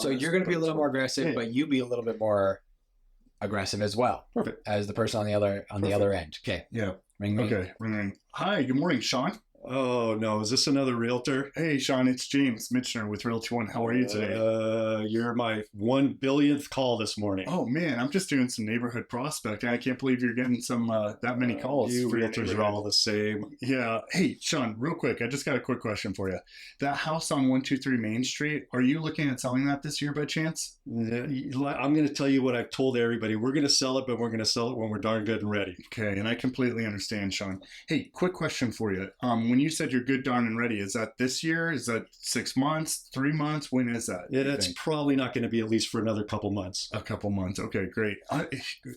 So you're going to be a little more aggressive, Yeah. but you be a little bit more aggressive as well. Perfect. As the person on the other end. Okay. Yeah. Ring, ring. Okay. Ring. Hi. Good morning, Sean. Oh, no. Is this another realtor? Hey, Sean. It's James Mitchner with Realty One. How are you today? You're my 1 billionth call this morning. Oh, man. I'm just doing some neighborhood prospecting. I can't believe you're getting some that many calls. You for your realtors are all the same. Yeah. Hey, Sean, real quick. I just got a quick question for you. That house on 123 Main Street, are you looking at selling that this year by chance? I'm going to tell you what I've told everybody. We're going to sell it, but we're going to sell it when we're darn good and ready. Okay. And I completely understand, Sean. Hey, quick question for you. When you said you're good, darn, and ready, is that this year? Is that 6 months, 3 months? When is that? It's probably not going to be at least for another couple months. A couple months. Okay, great.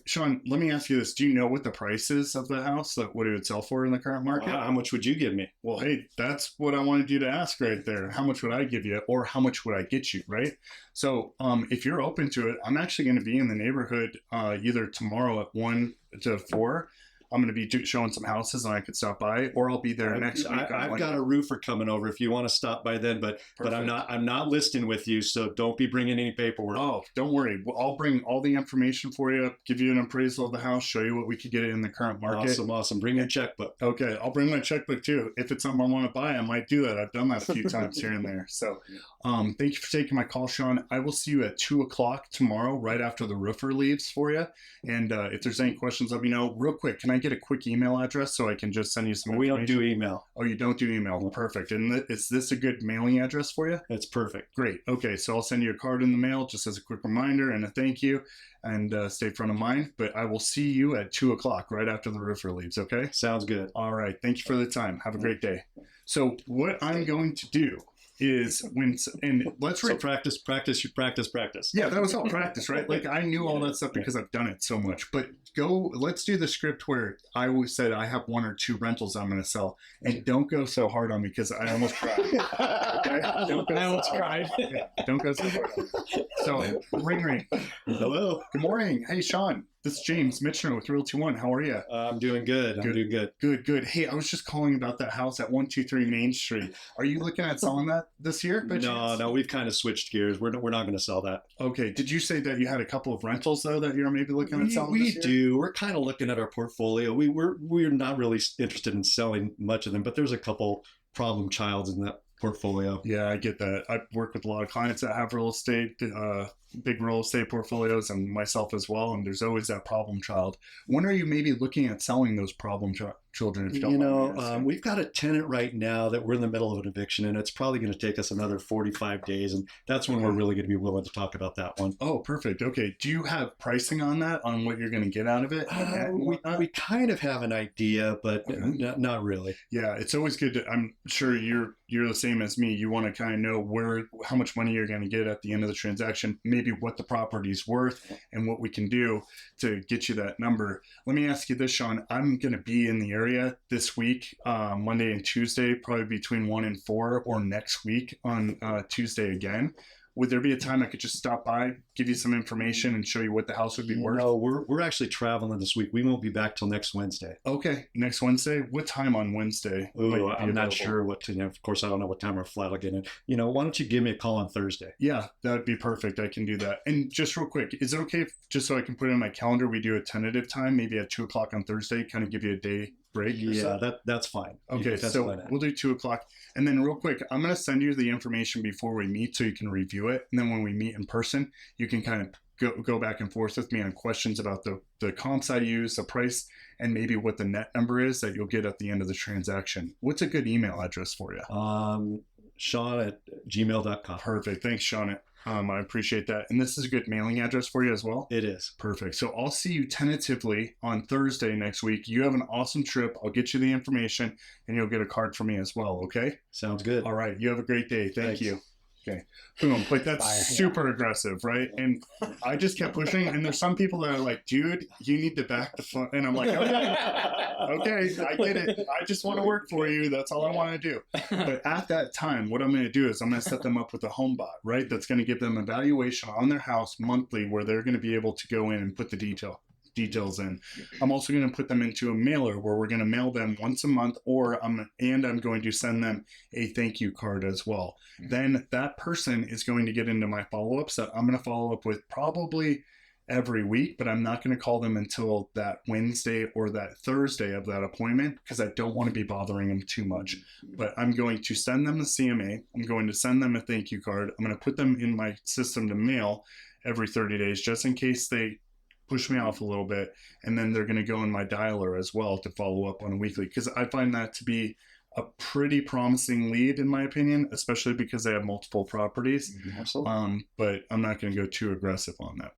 Sean, let me ask you this. Do you know what the price is of the house, what it would sell for in the current market? How much would you give me? Well, hey, that's what I wanted you to ask right there. How much would I give you, or how much would I get you, right? So if you're open to it, I'm actually going to be in the neighborhood either tomorrow at 1 to 4. I'm going to be showing some houses and I could stop by, or I'll be there next week. I've got a roofer coming over if you want to stop by then, but I'm not listing with you, so don't be bringing any paperwork. Oh, don't worry. I'll bring all the information for you, give you an appraisal of the house, show you what we could get in the current market. Awesome. Bring your checkbook. Okay, I'll bring my checkbook too. If it's something I want to buy, I might do that. I've done that a few times here and there. So thank you for taking my call, Sean. I will see you at 2 o'clock tomorrow, right after the roofer leaves for you. And if there's any questions, let me know. Real quick, can I get a quick email address so I can just send you some We information? don't do email. Oh, you don't do email. Perfect. And is this a good mailing address for you? It's perfect. Great. Okay, so I'll send you a card in the mail just as a quick reminder and a thank you, and stay front of mind. But I will see you at 2 o'clock right after the roofer leaves, okay? Sounds good. All right. Thank you for the time. Have a great day. So what I'm going to do is practice. Yeah, that was all practice, right? Like I knew all that stuff because I've done it so much. But let's do the script where I always said I have 1 or 2 rentals I'm going to sell, and don't go so hard on me because I almost cried. Okay? I almost cried. Yeah, don't go so hard on me. So ring. Hello. Good morning. Hey, Sean. This is James Mitchner with Realty One. How are you? I'm doing good. Good. Hey, I was just calling about that house at 123 Main Street. Are you looking at selling that this year? No, we've kind of switched gears. We're not going to sell that. Okay. Did you say that you had a couple of rentals though that you're maybe looking at selling? We do. We're kind of looking at our portfolio. We're not really interested in selling much of them, but there's a couple problem childs in that portfolio. Yeah, I get that. I work with a lot of clients that have real estate, big real estate portfolios, and myself as well. And there's always that problem child. When are you maybe looking at selling those problem children? If you don't mind we've got a tenant right now that we're in the middle of an eviction, and it's probably going to take us another 45 days, and that's when we're really going to be willing to talk about that one. Oh, perfect. Okay. Do you have pricing on that, on what you're going to get out of it? We kind of have an idea, but not really. Yeah, it's always good to, I'm sure you're the same as me. You want to kind of know how much money you're going to get at the end of the transaction, maybe what the property's worth and what we can do to get you that number. Let me ask you this, Sean. I'm going to be in the area this week, Monday and Tuesday, probably between 1 and 4, or next week on Tuesday again. Would there be a time I could just stop by, give you some information, and show you what the house would be worth? No, we're actually traveling this week. We won't be back till next Wednesday. Okay, next Wednesday. What time on Wednesday? Ooh, I'm not sure what to. Of course, I don't know what time our flight will get in. Why don't you give me a call on Thursday? Yeah, that would be perfect. I can do that. And just real quick, is it okay if, just so I can put it in my calendar, we do a tentative time, maybe at 2 o'clock on Thursday, kind of give you a day break? Yeah, that's fine. Okay, so we'll do 2 o'clock. And then real quick, I'm going to send you the information before we meet so you can review it. And then when we meet in person, you can kind of go back and forth with me on questions about the comps I use, the price, and maybe what the net number is that you'll get at the end of the transaction. What's a good email address for you? Sean@gmail.com. Perfect. Thanks, Sean. I appreciate that. And this is a good mailing address for you as well? It is. Perfect. So I'll see you tentatively on Thursday next week. You have an awesome trip. I'll get you the information, and you'll get a card from me as well, okay? Sounds good. All right. You have a great day. Thank you. Okay. Boom. But that's super aggressive, right? And I just kept pushing. And there's some people that are like, dude, you need to back the phone. And I'm like, okay, I get it. I just want to work for you. That's all I want to do. But at that time, what I'm going to do is I'm going to set them up with a home bot, right? That's going to give them a valuation on their house monthly where they're going to be able to go in and put the details in. I'm also going to put them into a mailer where we're going to mail them once a month, or I'm going to send them a thank you card as well. Then that person is going to get into my follow-ups that I'm going to follow up with probably every week, but I'm not going to call them until that Wednesday or that Thursday of that appointment because I don't want to be bothering them too much. But I'm going to send them the CMA. I'm going to send them a thank you card. I'm going to put them in my system to mail every 30 days just in case they push me off a little bit. And then they're going to go in my dialer as well to follow up on a weekly, because I find that to be a pretty promising lead in my opinion, especially because they have multiple properties. Absolutely. But I'm not going to go too aggressive on that.